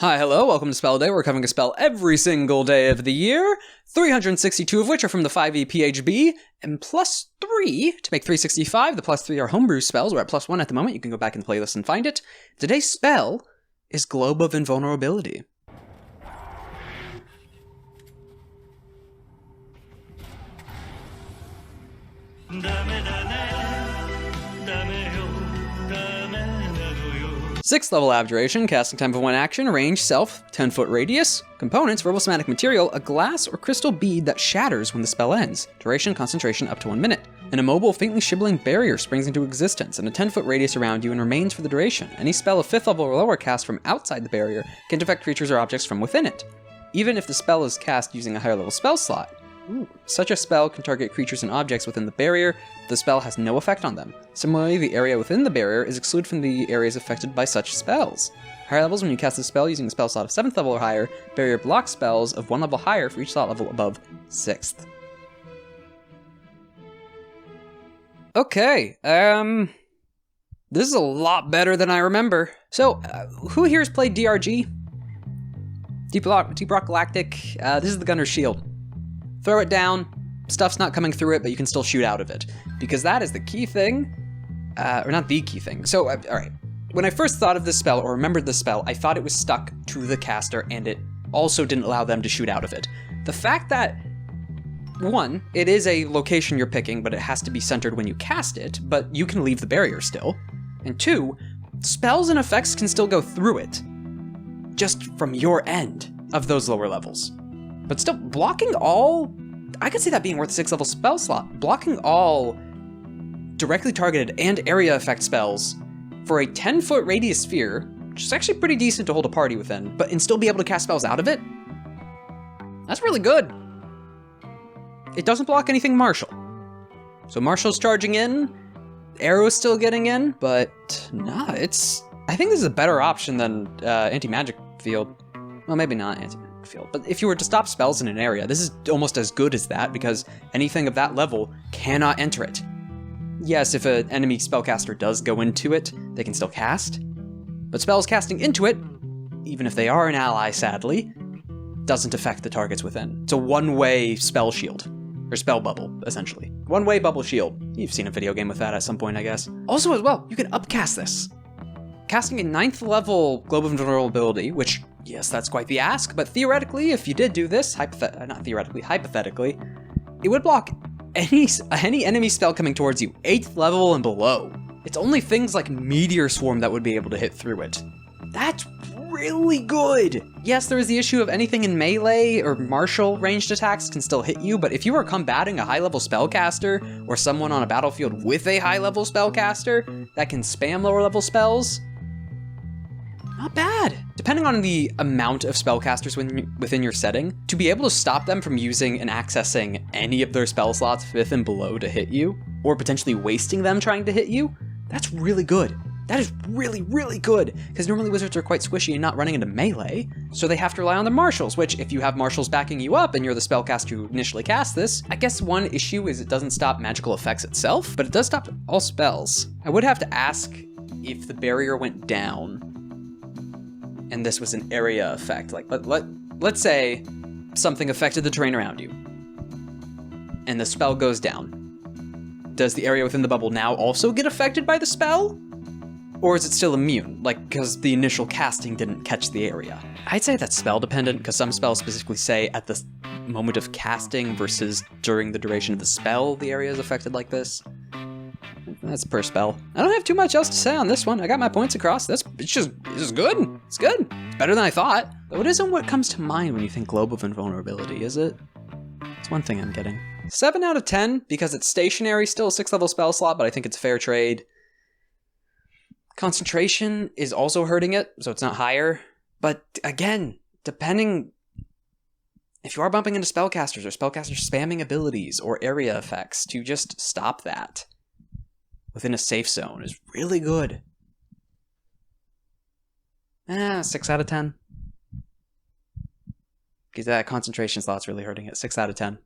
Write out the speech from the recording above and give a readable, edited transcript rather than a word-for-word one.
Hi, hello, welcome to Spell Day. We're covering a spell every single day of the year, 362 of which are from the 5e PHB, and plus 3 to make 365. The plus 3 are homebrew spells. We're at plus 1 at the moment. You can go back in the playlist and find it. Today's spell is Globe of Invulnerability. Sixth level Abjuration, casting time for 1 action, range, self, 10-foot radius. Components, verbal somatic material, a glass or crystal bead that shatters when the spell ends. Duration, concentration, up to 1 minute. An immobile, faintly shimmering barrier springs into existence in a 10-foot radius around you and remains for the duration. Any spell of 5th level or lower cast from outside the barrier can affect creatures or objects from within it, even if the spell is cast using a higher level spell slot. Such a spell can target creatures and objects within the barrier. The spell has no effect on them. Similarly, the area within the barrier is excluded from the areas affected by such spells. Higher levels, when you cast a spell using a spell slot of 7th level or higher, barrier blocks spells of 1 level higher for each slot level above 6th. Okay, this is a lot better than I remember. So, who here has played DRG? Deep Rock Galactic. This is the Gunner's Shield. Throw it down, stuff's not coming through it, but you can still shoot out of it. Because that is the key thing, or not the key thing. So, alright, when I first thought of this spell, or remembered this spell, I thought it was stuck to the caster, and it also didn't allow them to shoot out of it. The fact that, 1, it is a location you're picking, but it has to be centered when you cast it, but you can leave the barrier still. And 2, spells and effects can still go through it, just from your end of those lower levels. But still, blocking all, I could see that being worth a 6th level spell slot. Blocking all directly targeted and area effect spells for a 10-foot radius sphere, which is actually pretty decent to hold a party within, but and still be able to cast spells out of it, that's really good. It doesn't block anything martial. So Martial's charging in, Arrow's still getting in, but nah, I think this is a better option than anti-magic field. Well, maybe not anti-magic field, but if you were to stop spells in an area, this is almost as good as that, because anything of that level cannot enter it. Yes, if an enemy spellcaster does go into it, they can still cast, but spells casting into it, even if they are an ally, sadly, doesn't affect the targets within. It's a one-way spell shield, or spell bubble, essentially. One-way bubble shield. You've seen a video game with that at some point, I guess. Also, as well, you can upcast this. Casting a 9th level Globe of Invulnerability, which, yes, that's quite the ask, but theoretically, if you did do this, hypothetically, it would block any enemy spell coming towards you, 8th level and below. It's only things like Meteor Swarm that would be able to hit through it. That's really good! Yes, there is the issue of anything in melee or martial ranged attacks can still hit you, but if you are combating a high-level spellcaster, or someone on a battlefield with a high-level spellcaster that can spam lower-level spells, not bad. Depending on the amount of spellcasters within your setting, to be able to stop them from using and accessing any of their spell slots 5th and below to hit you, or potentially wasting them trying to hit you, that's really good. That is really, really good, because normally wizards are quite squishy and not running into melee, so they have to rely on their marshals, which if you have marshals backing you up and you're the spellcaster who initially cast this, I guess one issue is it doesn't stop magical effects itself, but it does stop all spells. I would have to ask if the barrier went down, and this was an area effect. Like, let's say something affected the terrain around you, and the spell goes down. Does the area within the bubble now also get affected by the spell? Or is it still immune, like, because the initial casting didn't catch the area? I'd say that's spell dependent, because some spells specifically say at the moment of casting versus during the duration of the spell, the area is affected like this. That's per spell. I don't have too much else to say on this one. I got my points across. It's just good. It's good. It's better than I thought. Though it isn't what comes to mind when you think Globe of Invulnerability, is it? It's one thing I'm getting. 7 out of 10, because it's stationary, still a 6th level spell slot, but I think it's a fair trade. Concentration is also hurting it, so it's not higher. But again, depending if you are bumping into spellcasters or spellcasters spamming abilities or area effects, to just stop that within a safe zone is really good. 6 out of 10. Because that concentration slot's really hurting it. 6 out of 10.